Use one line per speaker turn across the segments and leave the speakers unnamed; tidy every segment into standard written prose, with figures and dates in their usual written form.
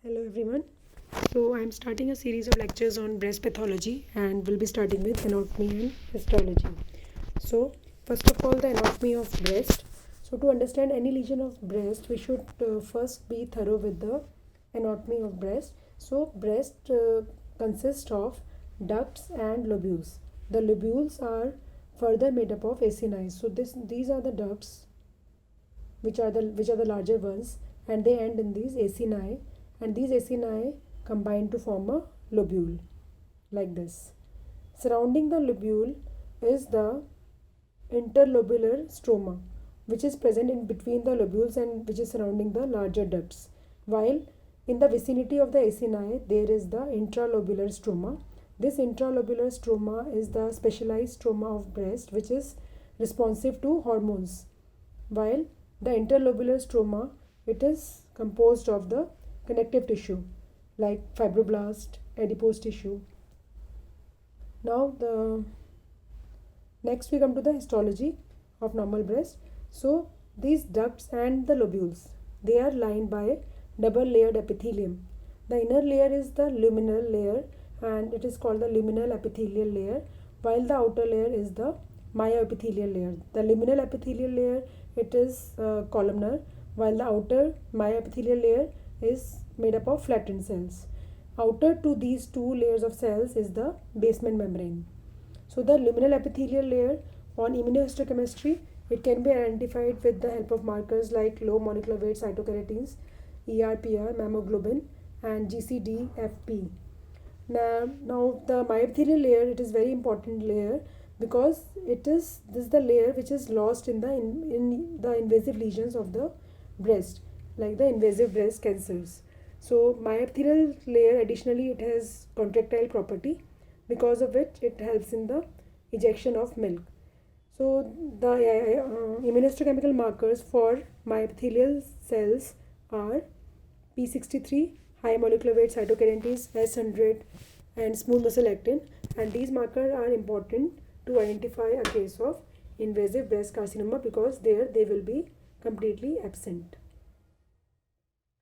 Hello everyone. So I'm starting a series of lectures on breast pathology and we'll be starting with anatomy and histology. So first of all, the anatomy of breast. So to understand any lesion of breast, we should first be thorough with the anatomy of breast. So breast consists of ducts and lobules. The lobules are further made up of acini. So these are the ducts which are the larger ones, and they end in these acini, and these acini combine to form a lobule like this. Surrounding the lobule is the interlobular stroma, which is present in between the lobules and which is surrounding the larger ducts, while in the vicinity of the acini there is the intralobular stroma. This intralobular stroma is the specialized stroma of breast which is responsive to hormones, while the interlobular stroma, it is composed of the connective tissue like fibroblast, adipose tissue. Now next we come to the histology of normal breast. So these ducts and the lobules, they are lined by double layered epithelium. The inner layer is the luminal layer and it is called the luminal epithelial layer, while the outer layer is the myoepithelial layer. The luminal epithelial layer, it is columnar, while the outer myoepithelial layer is made up of flattened cells. Outer to these two layers of cells is the basement membrane. So the luminal epithelial layer, on immunohistochemistry, it can be identified with the help of markers like low molecular weight cytokeratins, ERPR, mammoglobin, and GCDFP. Now the myoepithelial layer, it is very important layer because this is the layer which is lost in the invasive lesions of the breast, like the invasive breast cancers. So myoepithelial layer, additionally, it has contractile property, because of which it helps in the ejection of milk. So the immunohistochemical markers for myoepithelial cells are P63, high molecular weight cytokeratins, S100, and smooth muscle actin, and these markers are important to identify a case of invasive breast carcinoma because there they will be completely absent.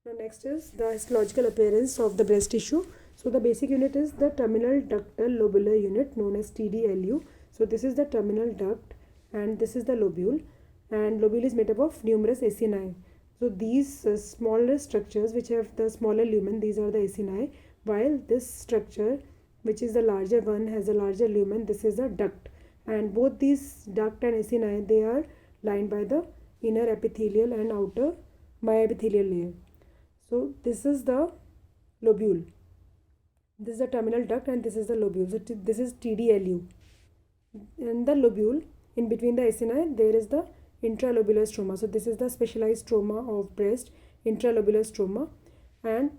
Now next is the histological appearance of the breast tissue. So the basic unit is the terminal ductal lobular unit known as TDLU. So this is the terminal duct and this is the lobule, and lobule is made up of numerous acini. So these smaller structures which have the smaller lumen, these are the acini, while this structure which is the larger one has a larger lumen, this is a duct, and both these duct and acini, they are lined by the inner epithelial and outer myoepithelial layer. So this is the lobule, this is the terminal duct, and this is the lobule. So this is TDLU, and the lobule, in between the acini there is the intralobular stroma. So this is the specialized stroma of breast, intralobular stroma, and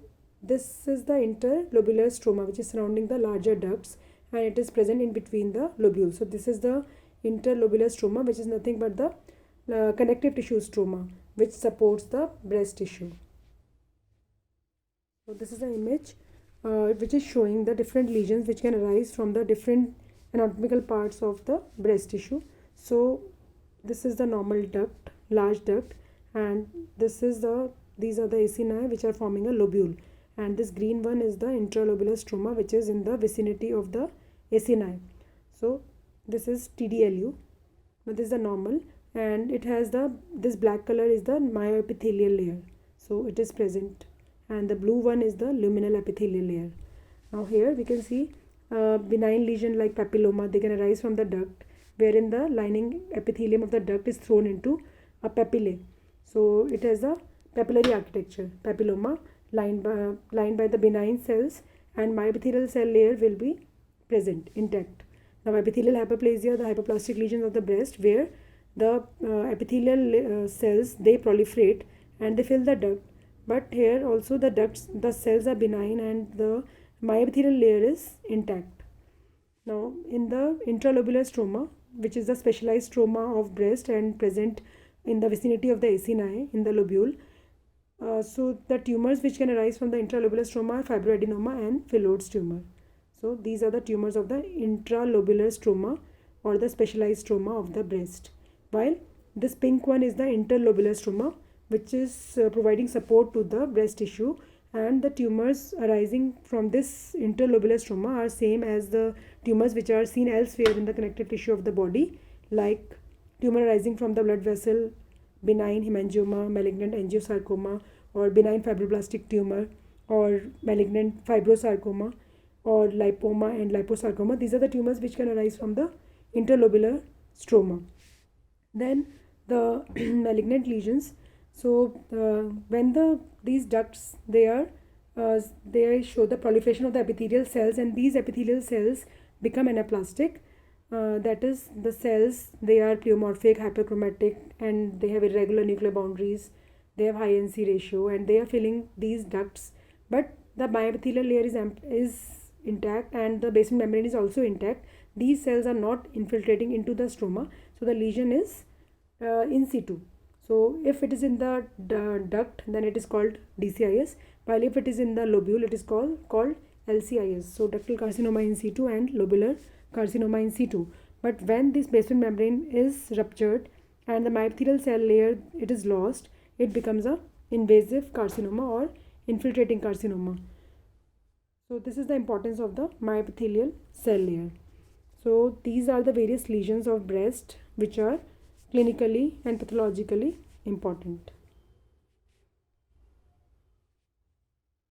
this is the interlobular stroma which is surrounding the larger ducts, and it is present in between the lobules. So this is the interlobular stroma, which is nothing but the connective tissue stroma which supports the breast tissue. So this is an image which is showing the different lesions which can arise from the different anatomical parts of the breast tissue. So this is the normal duct, large duct, and these are the acini which are forming a lobule, and this green one is the intralobular stroma which is in the vicinity of the acini. So this is TDLU. Now this is the normal, and it has this black color is the myoepithelial layer, so it is present, and the blue one is the luminal epithelial layer. Now here we can see a benign lesion like papilloma, they can arise from the duct, wherein the lining epithelium of the duct is thrown into a papillae. So it has a papillary architecture. Papilloma lined by the benign cells, and myoepithelial cell layer will be present intact. Now epithelial hyperplasia, the hypoplastic lesions of the breast, where the epithelial cells, they proliferate and they fill the duct, but here also the cells are benign and the myoepithelial layer is intact. Now in the intralobular stroma, which is the specialized stroma of breast and present in the vicinity of the acini in the lobule, so the tumors which can arise from the intralobular stroma are fibroadenoma and Phyllodes tumor. So these are the tumors of the intralobular stroma or the specialized stroma of the breast, while this pink one is the interlobular stroma which is providing support to the breast tissue, and the tumors arising from this interlobular stroma are same as the tumors which are seen elsewhere in the connective tissue of the body, like tumor arising from the blood vessel, benign hemangioma, malignant angiosarcoma, or benign fibroblastic tumor, or malignant fibrosarcoma, or lipoma and liposarcoma. These are the tumors which can arise from the interlobular stroma. Then the malignant lesions. So when these ducts they show the proliferation of the epithelial cells, and these epithelial cells become anaplastic. That is, the cells, they are pleomorphic, hyperchromatic, and they have irregular nuclear boundaries. They have high NC ratio, and they are filling these ducts. But the myepithelial layer is intact, and the basement membrane is also intact. These cells are not infiltrating into the stroma, so the lesion is in situ. So if it is in the duct, then it is called DCIS, while if it is in the lobule, it is called LCIS. So ductal carcinoma in situ and lobular carcinoma in situ. But when this basement membrane is ruptured and the myepithelial cell layer it is lost, it becomes a invasive carcinoma or infiltrating carcinoma. So this is the importance of the myepithelial cell layer. So these are the various lesions of breast which are clinically and pathologically important.